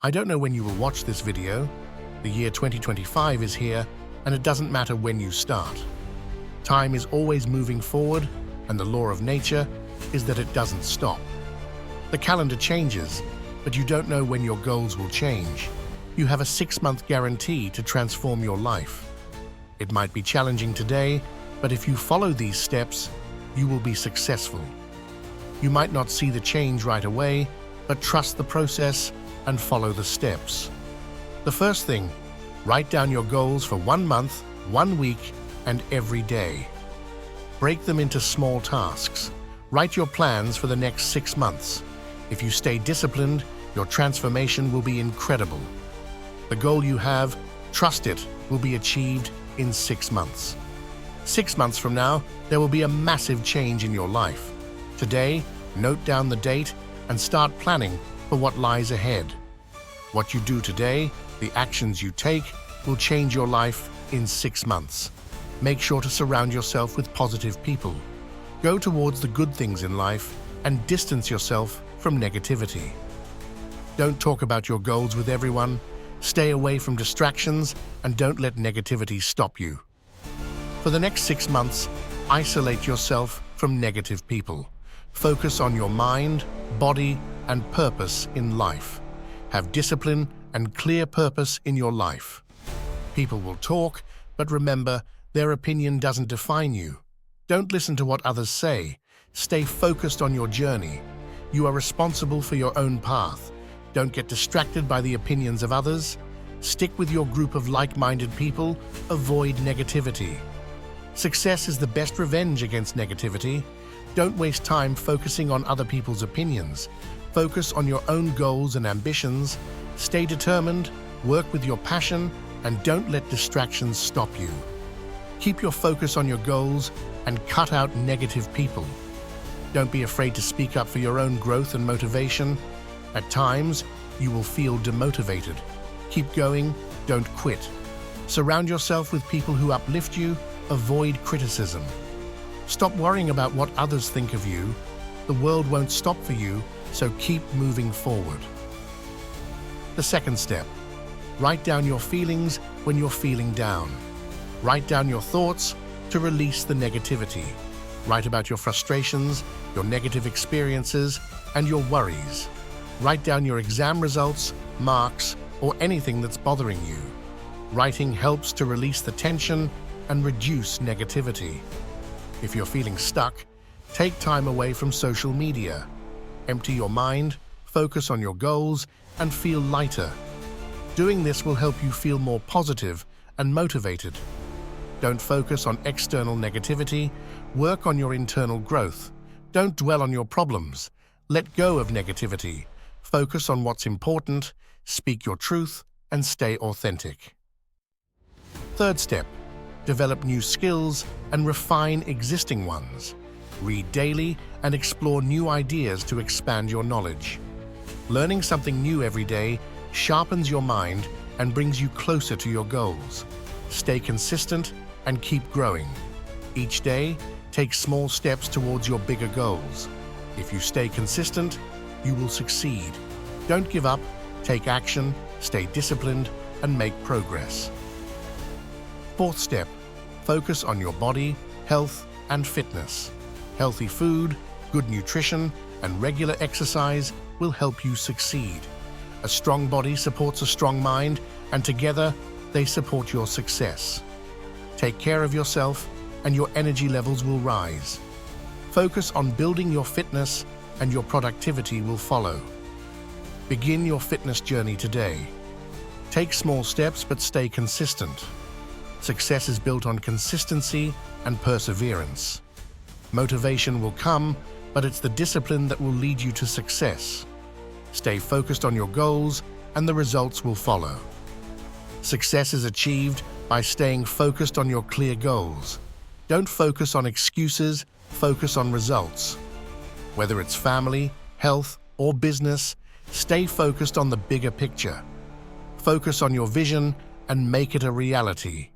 I don't know when you will watch this video. The year 2025 is here, and it doesn't matter when you start. Time is always moving forward, and the law of nature is that it doesn't stop. The calendar changes, but you don't know when your goals will change. You have a 6-month guarantee to transform your life. It might be challenging today, but if you follow these steps, you will be successful. You might not see the change right away, but trust the process and follow the steps. The first thing, write down your goals for 1 month, 1 week, and every day. Break them into small tasks. Write your plans for the next 6 months. If you stay disciplined, your transformation will be incredible. The goal you have, trust it, will be achieved in 6 months. 6 months from now, there will be a massive change in your life. Today, note down the date and start planning for what lies ahead. What you do today, the actions you take, will change your life in 6 months. Make sure to surround yourself with positive people. Go towards the good things in life and distance yourself from negativity. Don't talk about your goals with everyone. Stay away from distractions and don't let negativity stop you. For the next 6 months, isolate yourself from negative people. Focus on your mind, body, and purpose in life. Have discipline and clear purpose in your life. People will talk, but remember, their opinion doesn't define you. Don't listen to what others say. Stay focused on your journey. You are responsible for your own path. Don't get distracted by the opinions of others. Stick with your group of like-minded people. Avoid negativity. Success is the best revenge against negativity. Don't waste time focusing on other people's opinions. Focus on your own goals and ambitions. Stay determined, work with your passion, and don't let distractions stop you. Keep your focus on your goals and cut out negative people. Don't be afraid to speak up for your own growth and motivation. At times, you will feel demotivated. Keep going, don't quit. Surround yourself with people who uplift you. Avoid criticism. Stop worrying about what others think of you. The world won't stop for you, so keep moving forward. The second step, write down your feelings when you're feeling down. Write down your thoughts to release the negativity. Write about your frustrations, your negative experiences, and your worries. Write down your exam results, marks, or anything that's bothering you. Writing helps to release the tension and reduce negativity. If you're feeling stuck, take time away from social media. Empty your mind, focus on your goals, and feel lighter. Doing this will help you feel more positive and motivated. Don't focus on external negativity. Work on your internal growth. Don't dwell on your problems. Let go of negativity. Focus on what's important, speak your truth, and stay authentic. Third step, develop new skills and refine existing ones. Read daily and explore new ideas to expand your knowledge. Learning something new every day sharpens your mind and brings you closer to your goals. Stay consistent and keep growing. Each day, take small steps towards your bigger goals. If you stay consistent, you will succeed. Don't give up, take action, stay disciplined, and make progress. Fourth step, focus on your body, health, and fitness. Healthy food, good nutrition, and regular exercise will help you succeed. A strong body supports a strong mind, and together, they support your success. Take care of yourself, and your energy levels will rise. Focus on building your fitness, and your productivity will follow. Begin your fitness journey today. Take small steps, but stay consistent. Success is built on consistency and perseverance. Motivation will come, but it's the discipline that will lead you to success. Stay focused on your goals, and the results will follow. Success is achieved by staying focused on your clear goals. Don't focus on excuses, focus on results. Whether it's family, health, or business, stay focused on the bigger picture. Focus on your vision and make it a reality.